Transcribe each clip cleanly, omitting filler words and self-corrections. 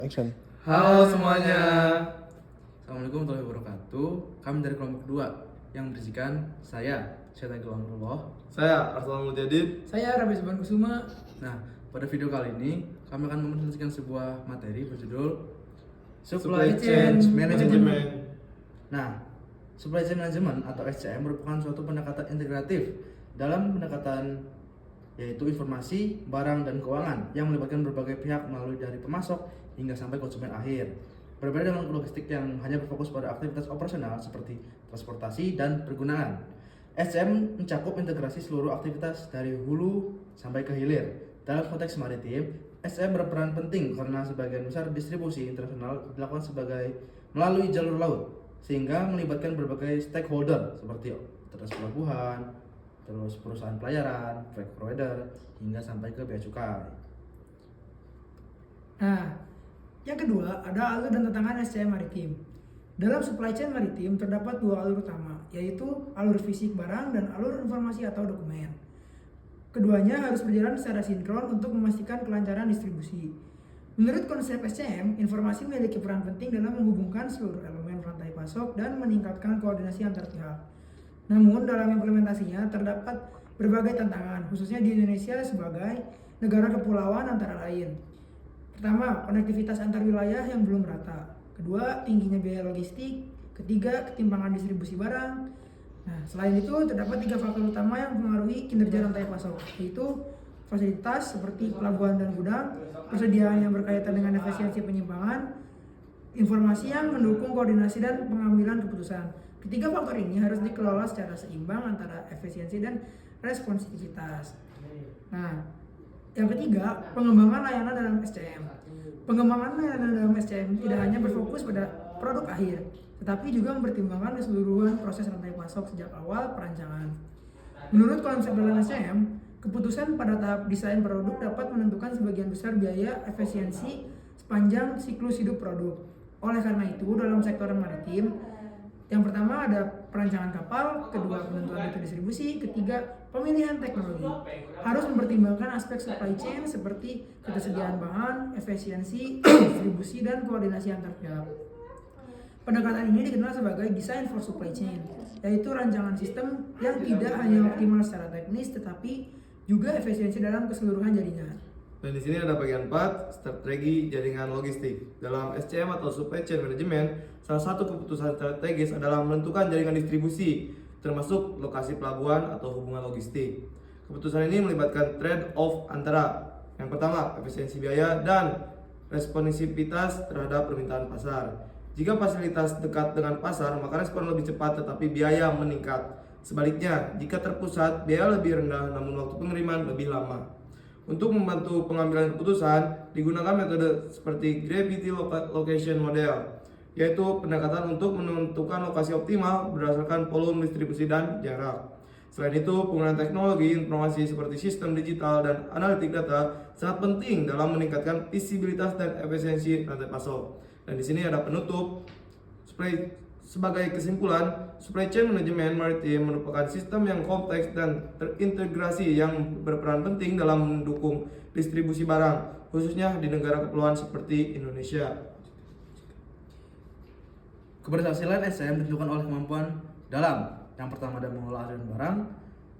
Action. Halo semuanya. Assalamualaikum warahmatullahi wabarakatuh. Kami dari kelompok 2 yang berisikan saya Syaitan Kelompok. Saya Arsalan Mujadid. Saya Rabi Subhan Kusuma. Nah, pada video kali ini kami akan mempresentasikan sebuah materi berjudul Supply Chain Management. Nah, Supply Chain Management atau SCM merupakan suatu pendekatan integratif dalam pendekatan yaitu informasi, barang, dan keuangan yang melibatkan berbagai pihak melalui dari pemasok hingga sampai konsumen akhir. Berbeda dengan logistik yang hanya berfokus pada aktivitas operasional seperti transportasi dan pergunaan. SCM mencakup integrasi seluruh aktivitas dari hulu sampai ke hilir. Dalam konteks maritim, SCM berperan penting karena sebagian besar distribusi internasional dilakukan melalui jalur laut, sehingga melibatkan berbagai stakeholder seperti otoritas pelabuhan, terus perusahaan pelayaran, freight provider, hingga sampai ke bea cukai. Nah, yang kedua ada alur dan tantangan SCM maritim. Dalam supply chain maritim terdapat dua alur utama, yaitu alur fisik barang dan alur informasi atau dokumen. Keduanya harus berjalan secara sinkron untuk memastikan kelancaran distribusi. Menurut konsep SCM, informasi memiliki peran penting dalam menghubungkan seluruh elemen rantai pasok dan meningkatkan koordinasi antar pihak. Namun dalam implementasinya terdapat berbagai tantangan, khususnya di Indonesia sebagai negara kepulauan antara lain. Pertama, konektivitas antar wilayah yang belum rata. Kedua, tingginya biaya logistik. Ketiga, ketimpangan distribusi barang. Nah, selain itu terdapat 3 faktor utama yang mempengaruhi kinerja rantai pasok, yaitu fasilitas seperti pelabuhan dan gudang, persediaan yang berkaitan dengan efisiensi penyimpangan, informasi yang mendukung koordinasi dan pengambilan keputusan. Ketiga faktor ini harus dikelola secara seimbang antara efisiensi dan responsivitas. Nah, yang ketiga, pengembangan layanan dalam SCM. Pengembangan layanan dalam SCM tidak hanya berfokus pada produk akhir, tetapi juga mempertimbangkan keseluruhan proses rantai pasok sejak awal perancangan. Menurut konsep dalam SCM, keputusan pada tahap desain produk dapat menentukan sebagian besar biaya efisiensi sepanjang siklus hidup produk. Oleh karena itu, dalam sektor maritim, yang pertama ada perancangan kapal, kedua penentuan rute distribusi, ketiga pemilihan teknologi. Harus mempertimbangkan aspek supply chain seperti ketersediaan bahan, efisiensi, distribusi, dan koordinasi antar pihak. Pendekatan ini dikenal sebagai design for supply chain, yaitu rancangan sistem yang tidak hanya optimal secara teknis tetapi juga efisiensi dalam keseluruhan jaringan. Dan di sini ada bagian 4, strategi jaringan logistik. Dalam SCM atau Supply Chain Management, salah satu keputusan strategis adalah menentukan jaringan distribusi, termasuk lokasi pelabuhan atau hubungan logistik. Keputusan ini melibatkan trade-off antara yang pertama, efisiensi biaya dan responsivitas terhadap permintaan pasar. Jika fasilitas dekat dengan pasar, maka respon lebih cepat tetapi biaya meningkat. Sebaliknya, jika terpusat, biaya lebih rendah namun waktu pengiriman lebih lama. Untuk membantu pengambilan keputusan, digunakan metode seperti Gravity Location Model, yaitu pendekatan untuk menentukan lokasi optimal berdasarkan volume distribusi dan jarak. Selain itu, penggunaan teknologi informasi seperti sistem digital dan analitik data sangat penting dalam meningkatkan visibilitas dan efisiensi rantai pasok. Dan di sini ada penutup. Sebagai kesimpulan, supply chain management maritim merupakan sistem yang kompleks dan terintegrasi yang berperan penting dalam mendukung distribusi barang, khususnya di negara kepulauan seperti Indonesia. Keberhasilan SCM ditentukan oleh kemampuan dalam yang pertama ada mengelola aliran barang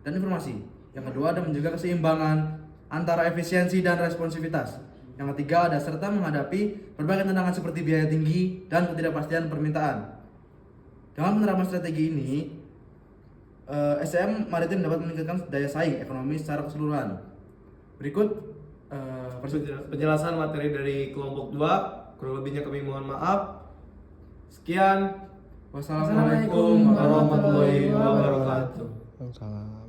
dan informasi, yang kedua ada menjaga keseimbangan antara efisiensi dan responsivitas, yang ketiga ada serta menghadapi berbagai tantangan seperti biaya tinggi dan ketidakpastian permintaan. Dengan penerapan strategi ini, SCM maritim dapat meningkatkan daya saing ekonomi secara keseluruhan. Berikut penjelasan materi dari kelompok 2. Kurang lebihnya kami mohon maaf. Sekian. Wassalamualaikum warahmatullahi wabarakatuh. Salam.